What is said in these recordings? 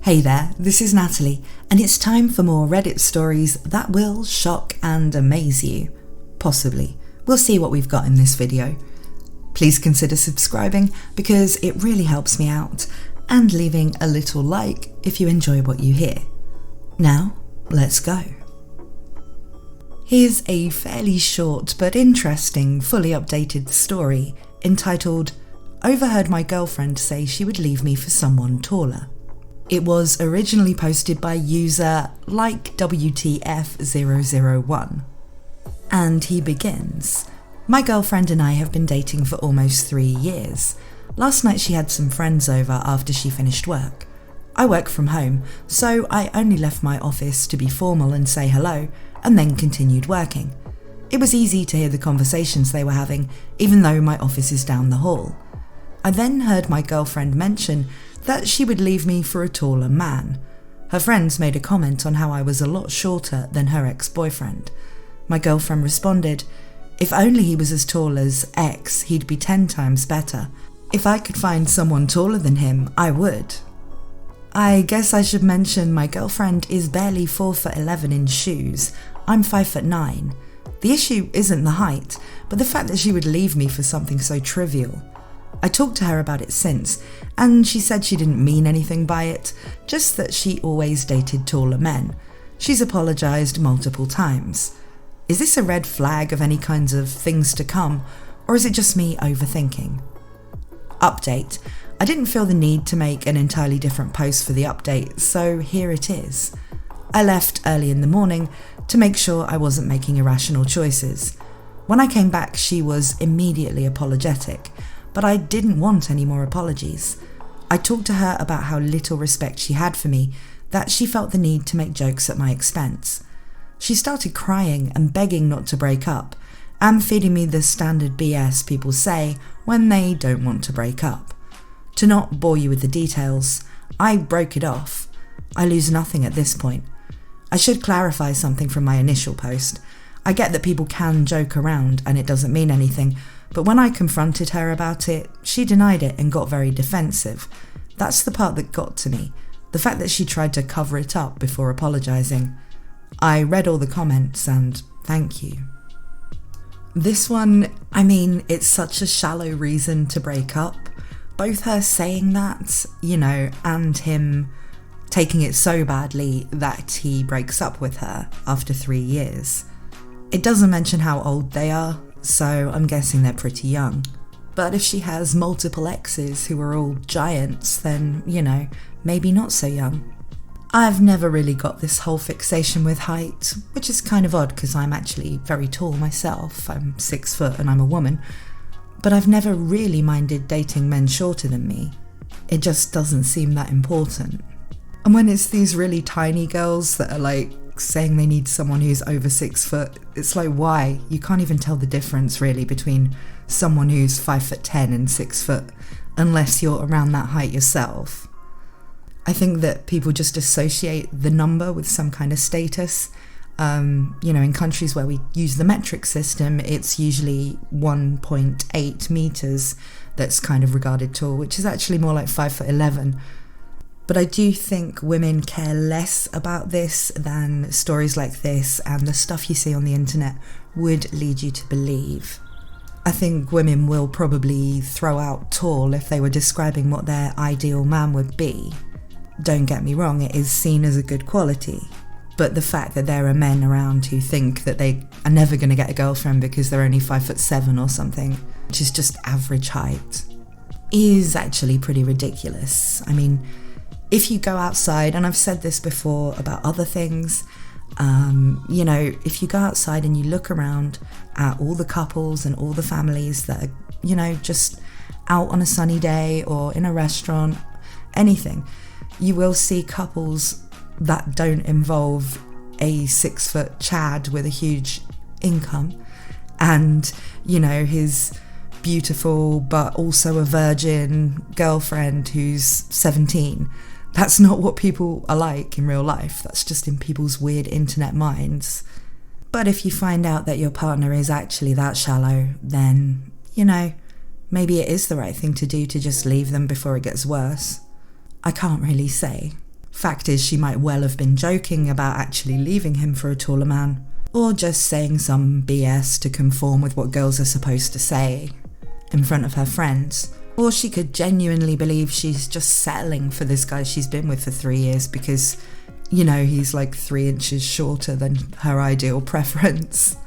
Hey there, this is Natalie, and it's time for more Reddit stories that will shock and amaze you. Possibly. We'll see what we've got in this video. Please consider subscribing because it really helps me out, and leaving a little like if you enjoy what you hear. Now, let's go. Here's a fairly short but interesting, fully updated story entitled, "Overheard my girlfriend say she would leave me for someone taller." It was originally posted by user WTF001. And he begins, "My girlfriend and I have been dating for almost 3 years. Last night she had some friends over after she finished work. I work from home, so I only left my office to be formal and say hello, and then continued working. It was easy to hear the conversations they were having, even though my office is down the hall. I then heard my girlfriend mention that she would leave me for a taller man. Her friends made a comment on how I was a lot shorter than her ex-boyfriend. My girlfriend responded, 'If only he was as tall as X, he'd be 10 times better. If I could find someone taller than him, I would.' I guess I should mention my girlfriend is barely 4'11" in shoes. I'm 5'9". The issue isn't the height, but the fact that she would leave me for something so trivial. I talked to her about it since, and she said she didn't mean anything by it, just that she always dated taller men. She's apologised multiple times. Is this a red flag of any kinds of things to come, or is it just me overthinking?" Update. I didn't feel the need to make an entirely different post for the update, so here it is. I left early in the morning to make sure I wasn't making irrational choices. When I came back, she was immediately apologetic, but I didn't want any more apologies. I talked to her about how little respect she had for me, that she felt the need to make jokes at my expense. She started crying and begging not to break up, and feeding me the standard BS people say when they don't want to break up. To not bore you with the details, I broke it off. I lose nothing at this point. I should clarify something from my initial post. I get that people can joke around and it doesn't mean anything, but when I confronted her about it, she denied it and got very defensive. That's the part that got to me, the fact that she tried to cover it up before apologising. I read all the comments and thank you. This one, it's such a shallow reason to break up. Both her saying that, and him taking it so badly that he breaks up with her after 3 years. It doesn't mention how old they are, so I'm guessing they're pretty young. But if she has multiple exes who are all giants, then, maybe not so young. I've never really got this whole fixation with height, which is kind of odd because I'm actually very tall myself. I'm 6 foot and I'm a woman. But I've never really minded dating men shorter than me. It just doesn't seem that important. And when it's these really tiny girls that are saying they need someone who's over 6 foot, it's like, why? You can't even tell the difference really between someone who's 5'10" and 6 foot, unless you're around that height yourself. I think that people just associate the number with some kind of status. In countries where we use the metric system, it's usually 1.8 meters that's kind of regarded tall, which is actually more like 5'11". But I do think women care less about this than stories like this and the stuff you see on the internet would lead you to believe. I think women will probably throw out tall if they were describing what their ideal man would be. Don't get me wrong, it is seen as a good quality. But the fact that there are men around who think that they are never going to get a girlfriend because they're only 5'7" or something, which is just average height, is actually pretty ridiculous. If you go outside, and I've said this before about other things, if you go outside and you look around at all the couples and all the families that are, just out on a sunny day or in a restaurant, anything, you will see couples that don't involve a 6 foot Chad with a huge income and, his beautiful but also a virgin girlfriend who's 17. That's not what people are like in real life. That's just in people's weird internet minds. But if you find out that your partner is actually that shallow, then, maybe it is the right thing to do to just leave them before it gets worse. I can't really say. Fact is, she might well have been joking about actually leaving him for a taller man, or just saying some BS to conform with what girls are supposed to say in front of her friends. Or she could genuinely believe she's just settling for this guy she's been with for 3 years because, he's like 3 inches shorter than her ideal preference.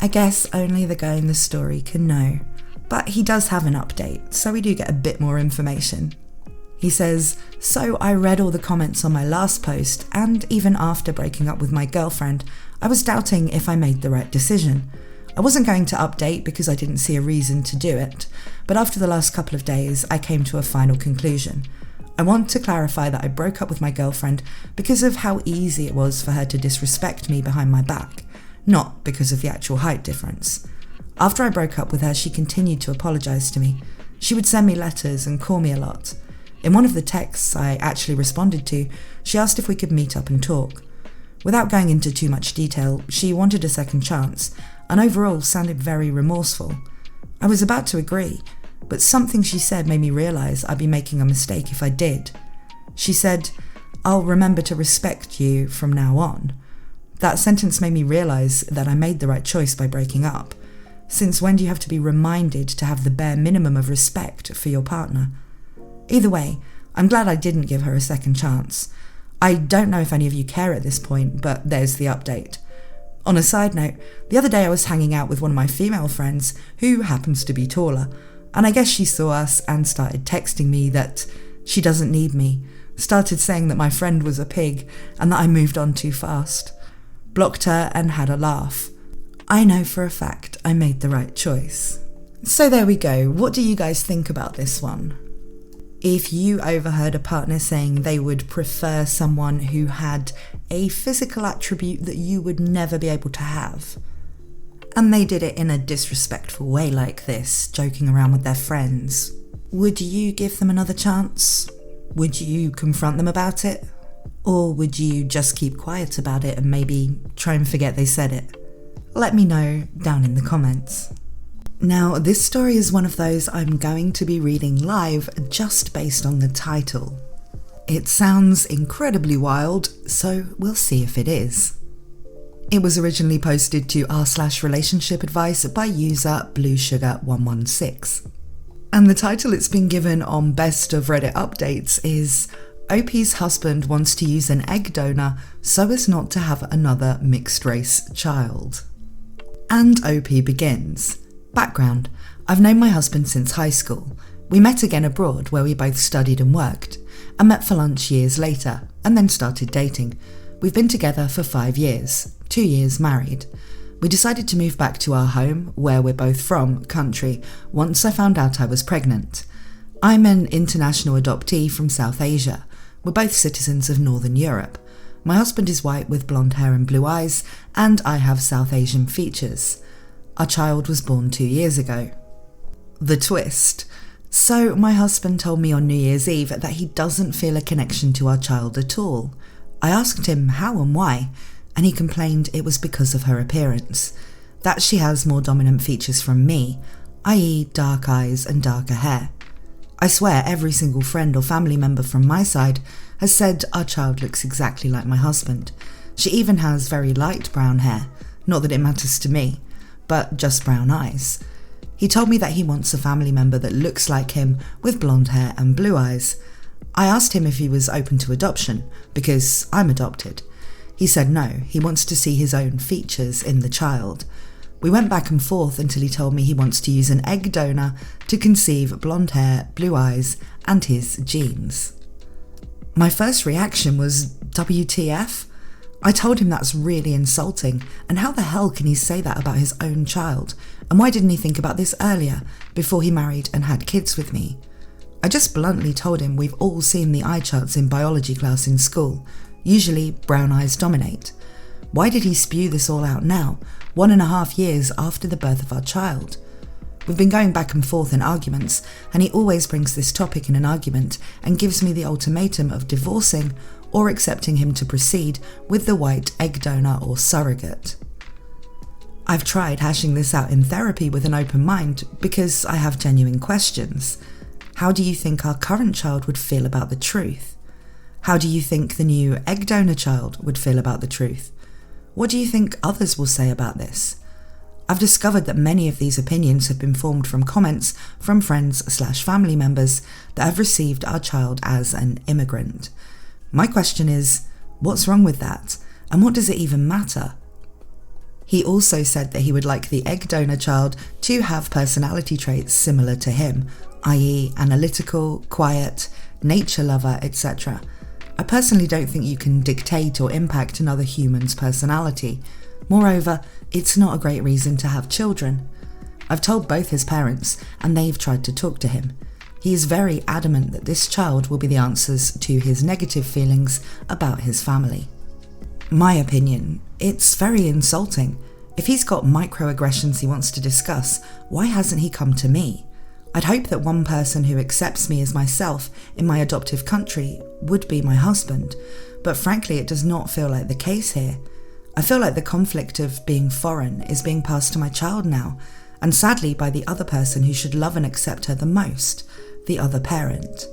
I guess only the guy in the story can know. But he does have an update, so we do get a bit more information. He says, "So I read all the comments on my last post, and even after breaking up with my girlfriend, I was doubting if I made the right decision. I wasn't going to update because I didn't see a reason to do it, but after the last couple of days, I came to a final conclusion. I want to clarify that I broke up with my girlfriend because of how easy it was for her to disrespect me behind my back, not because of the actual height difference. After I broke up with her, she continued to apologise to me. She would send me letters and call me a lot. In one of the texts I actually responded to, she asked if we could meet up and talk. Without going into too much detail, she wanted a second chance, and overall sounded very remorseful. I was about to agree, but something she said made me realise I'd be making a mistake if I did. She said, 'I'll remember to respect you from now on.' That sentence made me realise that I made the right choice by breaking up. Since when do you have to be reminded to have the bare minimum of respect for your partner? Either way, I'm glad I didn't give her a second chance. I don't know if any of you care at this point, but there's the update. On a side note, the other day I was hanging out with one of my female friends who happens to be taller, and I guess she saw us and started texting me that she doesn't need me, started saying that my friend was a pig and that I moved on too fast. Blocked her and had a laugh. I know for a fact I made the right choice. So there we go. What do you guys think about this one? If you overheard a partner saying they would prefer someone who had a physical attribute that you would never be able to have, and they did it in a disrespectful way like this, joking around with their friends, would you give them another chance? Would you confront them about it? Or would you just keep quiet about it and maybe try and forget they said it? Let me know down in the comments. Now, this story is one of those I'm going to be reading live just based on the title. It sounds incredibly wild, so we'll see if it is. It was originally posted to r/relationship advice by user bluesugar116. And the title it's been given on Best of Reddit Updates is OP's husband wants to use an egg donor so as not to have another mixed race child. And OP begins. Background: I've known my husband since high school. We met again abroad where we both studied and worked, and met for lunch years later, and then started dating. We've been together for 5 years, 2 years married. We decided to move back to our home, where we're both from, country, once I found out I was pregnant. I'm an international adoptee from South Asia. We're both citizens of Northern Europe. My husband is white with blonde hair and blue eyes, and I have South Asian features. Our child was born 2 years ago. The twist. So my husband told me on New Year's Eve that he doesn't feel a connection to our child at all. I asked him how and why, and he complained it was because of her appearance, that she has more dominant features from me, i.e. dark eyes and darker hair. I swear every single friend or family member from my side has said our child looks exactly like my husband. She even has very light brown hair, not that it matters to me, but just brown eyes. He told me that he wants a family member that looks like him with blonde hair and blue eyes. I asked him if he was open to adoption, because I'm adopted. He said no, he wants to see his own features in the child. We went back and forth until he told me he wants to use an egg donor to conceive blonde hair, blue eyes, and his genes. My first reaction was, WTF? I told him that's really insulting, and how the hell can he say that about his own child? And why didn't he think about this earlier, before he married and had kids with me? I just bluntly told him we've all seen the eye charts in biology class in school. Usually, brown eyes dominate. Why did he spew this all out now, 1.5 years after the birth of our child? We've been going back and forth in arguments, and he always brings this topic in an argument and gives me the ultimatum of divorcing or accepting him to proceed with the white egg donor or surrogate. I've tried hashing this out in therapy with an open mind because I have genuine questions. How do you think our current child would feel about the truth? How do you think the new egg donor child would feel about the truth? What do you think others will say about this? I've discovered that many of these opinions have been formed from comments from friends/family members that have received our child as an immigrant. My question is, what's wrong with that? And what does it even matter? He also said that he would like the egg donor child to have personality traits similar to him, i.e. analytical, quiet, nature lover, etc. I personally don't think you can dictate or impact another human's personality. Moreover, it's not a great reason to have children. I've told both his parents, and they've tried to talk to him. He is very adamant that this child will be the answers to his negative feelings about his family. My opinion, it's very insulting. If he's got microaggressions he wants to discuss, why hasn't he come to me? I'd hope that one person who accepts me as myself in my adoptive country would be my husband, but frankly it does not feel like the case here. I feel like the conflict of being foreign is being passed to my child now, and sadly by the other person who should love and accept her the most, the other parent.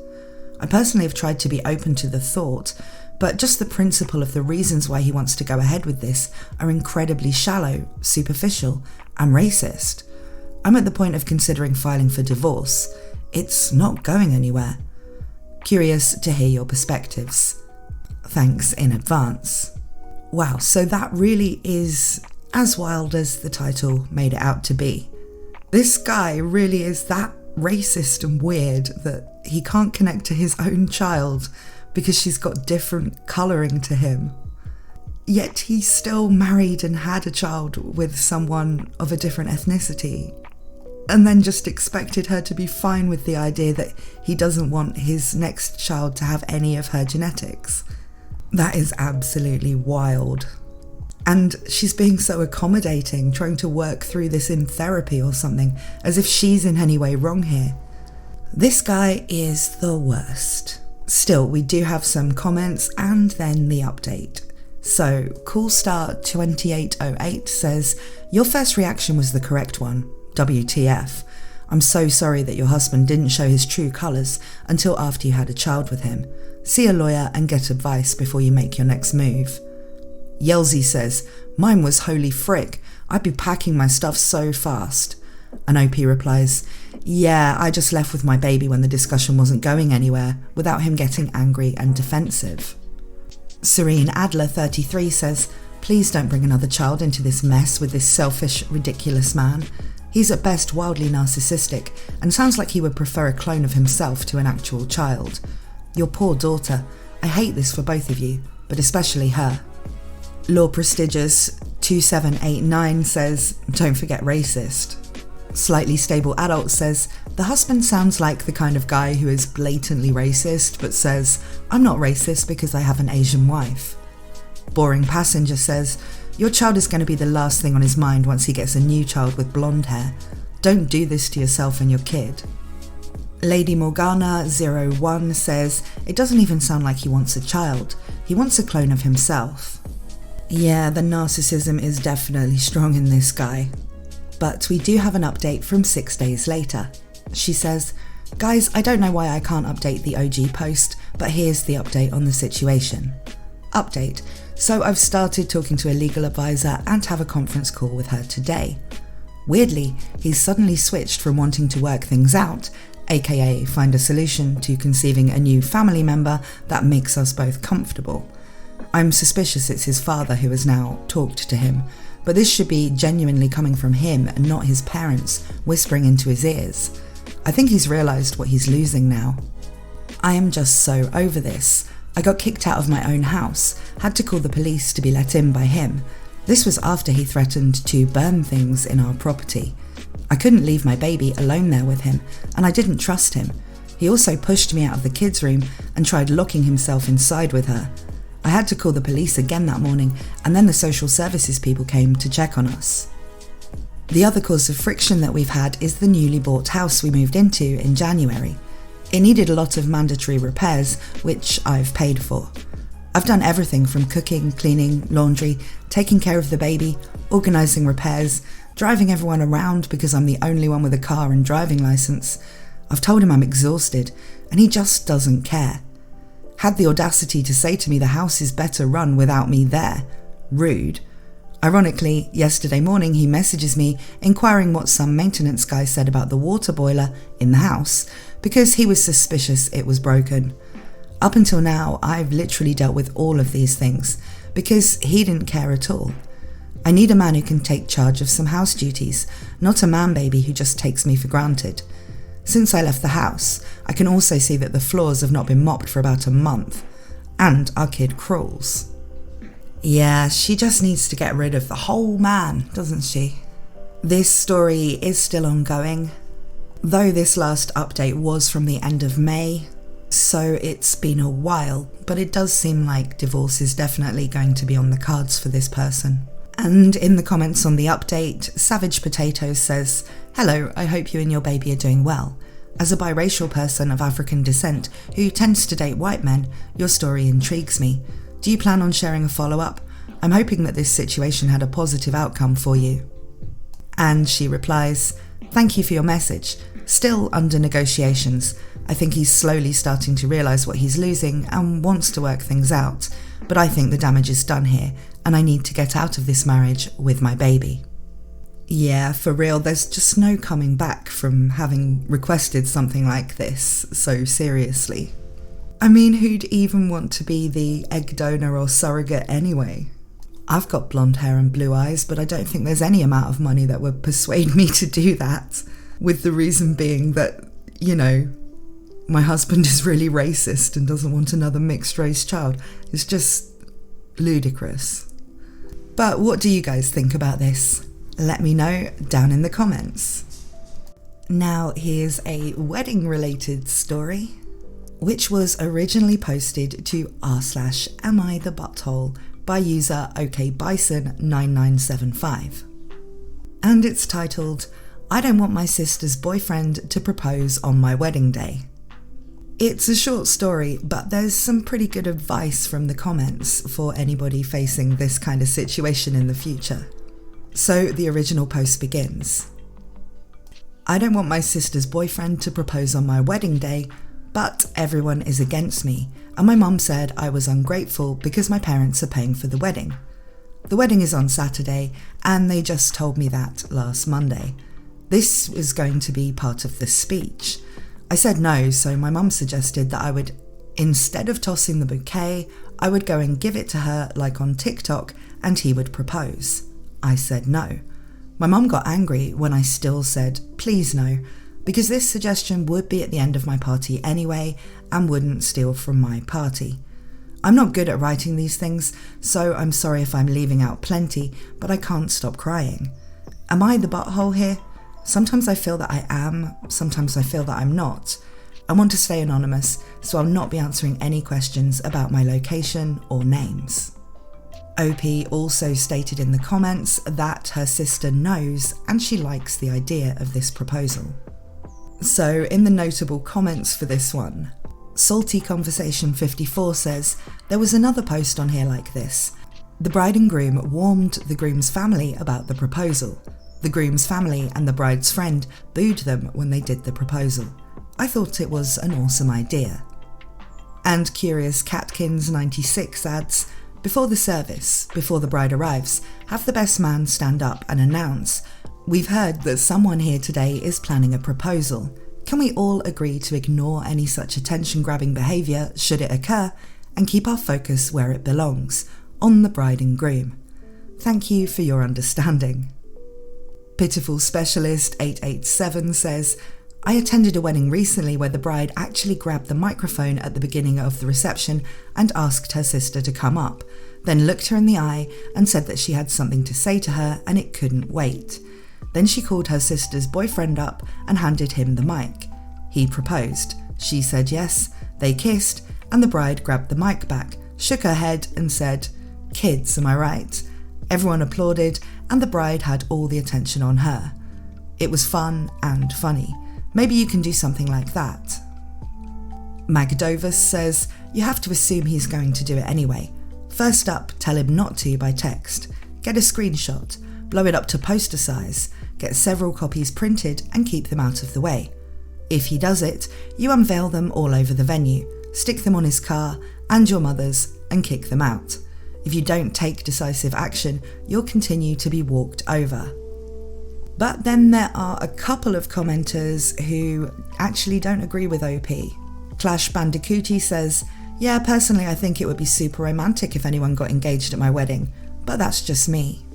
I personally have tried to be open to the thought, but just the principle of the reasons why he wants to go ahead with this are incredibly shallow, superficial, and racist. I'm at the point of considering filing for divorce. It's not going anywhere. Curious to hear your perspectives. Thanks in advance. Wow, so that really is as wild as the title made it out to be. This guy really is that racist and weird that he can't connect to his own child because she's got different colouring to him. Yet he's still married and had a child with someone of a different ethnicity, and then just expected her to be fine with the idea that he doesn't want his next child to have any of her genetics. That is absolutely wild. And she's being so accommodating, trying to work through this in therapy or something, as if she's in any way wrong here. This guy is the worst. Still, we do have some comments and then the update. So, CoolStar2808 says, "Your first reaction was the correct one. WTF. I'm so sorry that your husband didn't show his true colours until after you had a child with him. See a lawyer and get advice before you make your next move." Yelzy says, "Mine was holy frick. I'd be packing my stuff so fast." And OP replies, "Yeah, I just left with my baby when the discussion wasn't going anywhere without him getting angry and defensive." Serene Adler 33 says, "Please don't bring another child into this mess with this selfish, ridiculous man. He's at best wildly narcissistic and sounds like he would prefer a clone of himself to an actual child. Your poor daughter. I hate this for both of you, but especially her." Law Prestigious 2789 says, "Don't forget racist." Slightly Stable Adult says, "The husband sounds like the kind of guy who is blatantly racist but says, 'I'm not racist because I have an Asian wife.'" Boring Passenger says, "Your child is going to be the last thing on his mind once he gets a new child with blonde hair. Don't do this to yourself and your kid." Lady Morgana 01 says, "It doesn't even sound like he wants a child. He wants a clone of himself." Yeah, the narcissism is definitely strong in this guy. But we do have an update from 6 days later. She says, "Guys, I don't know why I can't update the OG post, but here's the update on the situation." Update. So I've started talking to a legal advisor and have a conference call with her today. Weirdly, he's suddenly switched from wanting to work things out, aka find a solution, to conceiving a new family member that makes us both comfortable. I'm suspicious it's his father who has now talked to him, but this should be genuinely coming from him and not his parents whispering into his ears. I think he's realised what he's losing now. I am just so over this. I got kicked out of my own house, had to call the police to be let in by him. This was after he threatened to burn things in our property. I couldn't leave my baby alone there with him, and I didn't trust him. He also pushed me out of the kids' room and tried locking himself inside with her. I had to call the police again that morning, and then the social services people came to check on us. The other cause of friction that we've had is the newly bought house we moved into in January. It needed a lot of mandatory repairs, which I've paid for. I've done everything from cooking, cleaning, laundry, taking care of the baby, organising repairs, driving everyone around because I'm the only one with a car and driving licence. I've told him I'm exhausted, and he just doesn't care. Had the audacity to say to me the house is better run without me there. Rude. Ironically, yesterday morning he messages me inquiring what some maintenance guy said about the water boiler in the house because he was suspicious it was broken. Up until now, I've literally dealt with all of these things because he didn't care at all. I need a man who can take charge of some house duties, not a man baby who just takes me for granted. Since I left the house, I can also see that the floors have not been mopped for about a month, and our kid crawls. Yeah, she just needs to get rid of the whole man, doesn't she? This story is still ongoing, though this last update was from the end of May, so it's been a while, but it does seem like divorce is definitely going to be on the cards for this person. And in the comments on the update, Savage Potatoes says, "Hello, I hope you and your baby are doing well. As a biracial person of African descent who tends to date white men, your story intrigues me. Do you plan on sharing a follow-up? I'm hoping that this situation had a positive outcome for you." And she replies, "Thank you for your message. Still under negotiations. I think he's slowly starting to realise what he's losing and wants to work things out. But I think the damage is done here, and I need to get out of this marriage with my baby." Yeah, for real, there's just no coming back from having requested something like this so seriously. I mean, who'd even want to be the egg donor or surrogate anyway? I've got blonde hair and blue eyes, but I don't think there's any amount of money that would persuade me to do that, with the reason being that, my husband is really racist and doesn't want another mixed-race child. It's just ludicrous. But what do you guys think about this? Let me know down in the comments. Now here's a wedding-related story, which was originally posted to r/amithebutthole by user okbison9975. And it's titled, "I don't want my sister's boyfriend to propose on my wedding day." It's a short story, but there's some pretty good advice from the comments for anybody facing this kind of situation in the future. So the original post begins. "I don't want my sister's boyfriend to propose on my wedding day, but everyone is against me, and my mum said I was ungrateful because my parents are paying for the wedding. The wedding is on Saturday, and they just told me that last Monday. This was going to be part of the speech. I said no, so my mum suggested that I would, instead of tossing the bouquet, I would go and give it to her like on TikTok and he would propose. I said no. My mum got angry when I still said please no, because this suggestion would be at the end of my party anyway and wouldn't steal from my party. I'm not good at writing these things, so I'm sorry if I'm leaving out plenty, but I can't stop crying. Am I the butthole here? Sometimes I feel that I am, sometimes I feel that I'm not. I want to stay anonymous, so I'll not be answering any questions about my location or names." OP also stated in the comments that her sister knows and she likes the idea of this proposal. So in the notable comments for this one, Salty Conversation 54 says, "There was another post on here like this. The bride and groom warned the groom's family about the proposal. The groom's family and the bride's friend booed them when they did the proposal. I thought it was an awesome idea." And Curious Catkins 96 adds, "Before the service, before the bride arrives, have the best man stand up and announce, 'We've heard that someone here today is planning a proposal. Can we all agree to ignore any such attention-grabbing behaviour should it occur and keep our focus where it belongs, on the bride and groom? Thank you for your understanding.'" Pitiful Specialist 887 says, "I attended a wedding recently where the bride actually grabbed the microphone at the beginning of the reception and asked her sister to come up, then looked her in the eye and said that she had something to say to her and it couldn't wait. Then she called her sister's boyfriend up and handed him the mic. He proposed. She said yes, they kissed, and the bride grabbed the mic back, shook her head and said, 'Kids, am I right?' Everyone applauded and the bride had all the attention on her. It was fun and funny. Maybe you can do something like that." Magdovus says, "You have to assume he's going to do it anyway. First up, tell him not to by text. Get a screenshot, blow it up to poster size, get several copies printed and keep them out of the way. If he does it, you unveil them all over the venue. stick them on his car and your mother's and kick them out. If you don't take decisive action, you'll continue to be walked over. But then there are a couple of commenters who actually don't agree with OP. Clash Bandicooty says, "Yeah, personally I think it would be super romantic if anyone got engaged at my wedding, but that's just me."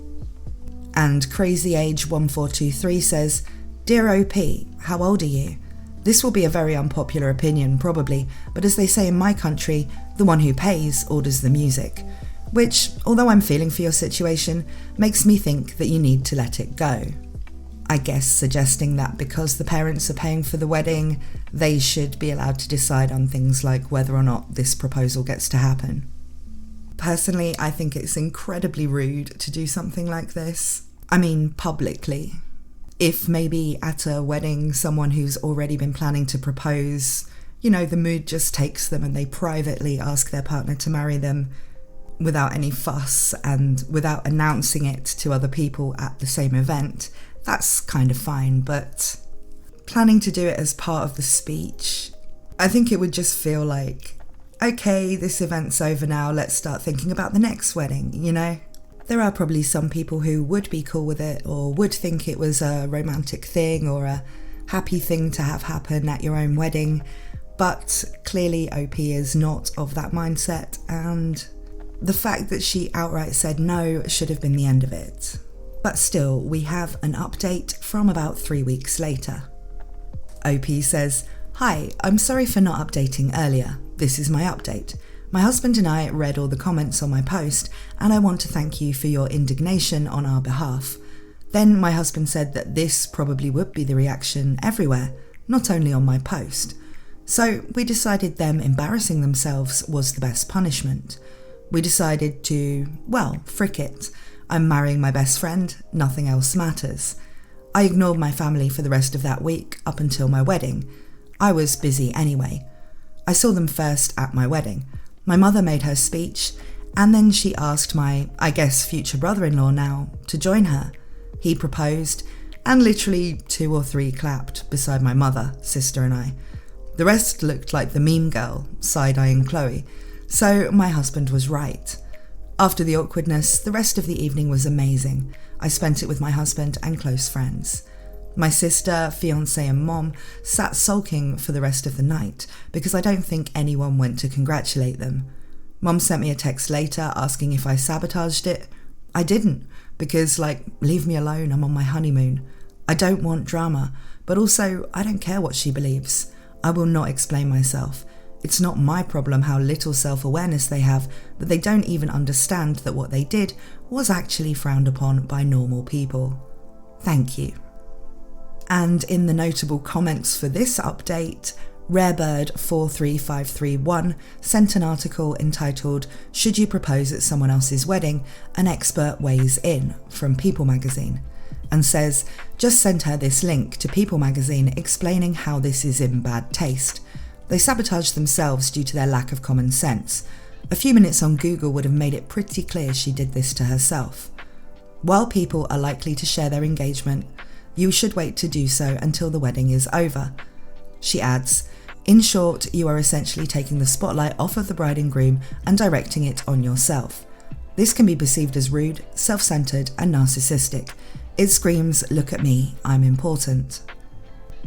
And CrazyAge1423 says, "Dear OP, how old are you? This will be a very unpopular opinion probably, but as they say in my country, the one who pays orders the music. Which, although I'm feeling for your situation, makes me think that you need to let it go." I guess suggesting that because the parents are paying for the wedding, they should be allowed to decide on things like whether or not this proposal gets to happen. Personally, I think it's incredibly rude to do something like this. I mean, publicly. If maybe at a wedding someone who's already been planning to propose, the mood just takes them and they privately ask their partner to marry them without any fuss and without announcing it to other people at the same event, that's kind of fine, but planning to do it as part of the speech, I think it would just feel like, okay, this event's over now, let's start thinking about the next wedding, There are probably some people who would be cool with it or would think it was a romantic thing or a happy thing to have happen at your own wedding, but clearly OP is not of that mindset, and the fact that she outright said no should have been the end of it. But still, we have an update from about 3 weeks later. OP says, "Hi, I'm sorry for not updating earlier. This is my update. My husband and I read all the comments on my post, and I want to thank you for your indignation on our behalf. Then my husband said that this probably would be the reaction everywhere, not only on my post. So we decided them embarrassing themselves was the best punishment. We decided to, frick it. I'm marrying my best friend, nothing else matters. I ignored my family for the rest of that week up until my wedding. I was busy anyway. I saw them first at my wedding. My mother made her speech, and then she asked my, future brother-in-law now, to join her. He proposed, and literally 2 or 3 clapped beside my mother, sister and I. The rest looked like the meme girl, side-eyeing Chloe, so my husband was right. After the awkwardness, the rest of the evening was amazing. I spent it with my husband and close friends. My sister, fiancé and mom sat sulking for the rest of the night because I don't think anyone went to congratulate them. Mom sent me a text later asking if I sabotaged it. I didn't, because leave me alone, I'm on my honeymoon. I don't want drama, but also I don't care what she believes. I will not explain myself. It's not my problem how little self-awareness they have, that they don't even understand that what they did was actually frowned upon by normal people. Thank you." And in the notable comments for this update, Rarebird43531 sent an article entitled "Should You Propose at Someone Else's Wedding? An Expert Weighs In" from People magazine, and says, "Just sent her this link to People magazine explaining how this is in bad taste. They sabotage themselves due to their lack of common sense. A few minutes on Google would have made it pretty clear she did this to herself. While people are likely to share their engagement, you should wait to do so until the wedding is over." She adds, "In short, you are essentially taking the spotlight off of the bride and groom and directing it on yourself. This can be perceived as rude, self-centered, and narcissistic. It screams, 'Look at me, I'm important.'"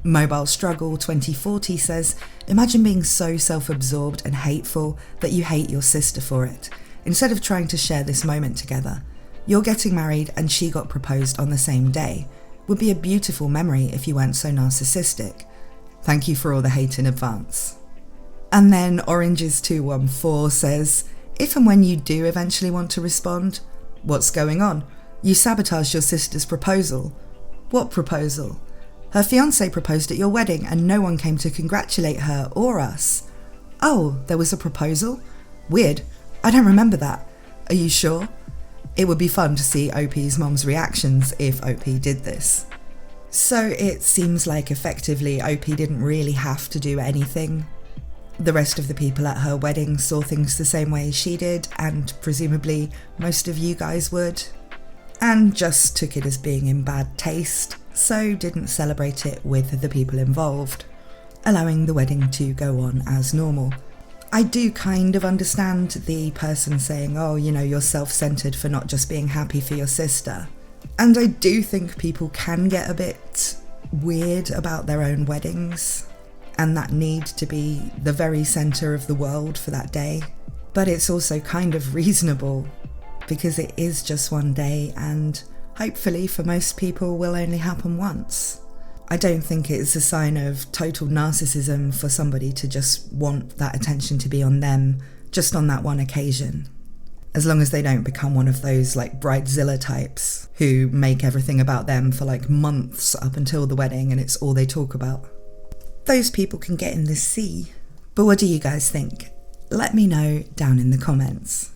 Mobile Struggle 2040 says, "Imagine being so self-absorbed and hateful that you hate your sister for it, instead of trying to share this moment together. You're getting married and she got proposed on the same day. Would be a beautiful memory if you weren't so narcissistic. Thank you for all the hate in advance." And then Oranges214 says, "If and when you do eventually want to respond, what's going on? You sabotaged your sister's proposal. What proposal? Her fiancé proposed at your wedding and no one came to congratulate her or us. Oh, there was a proposal? Weird. I don't remember that. Are you sure?" It would be fun to see OP's mom's reactions if OP did this. So it seems like effectively OP didn't really have to do anything. The rest of the people at her wedding saw things the same way as she did, and presumably most of you guys would, and just took it as being in bad taste, so didn't celebrate it with the people involved, allowing the wedding to go on as normal. I do kind of understand the person saying, oh, you're self-centered for not just being happy for your sister. And I do think people can get a bit weird about their own weddings and that need to be the very center of the world for that day. But it's also kind of reasonable because it is just one day and hopefully for most people will only happen once. I don't think it's a sign of total narcissism for somebody to just want that attention to be on them just on that one occasion. As long as they don't become one of those like bridezilla types who make everything about them for like months up until the wedding and it's all they talk about. Those people can get in the sea. But what do you guys think? Let me know down in the comments.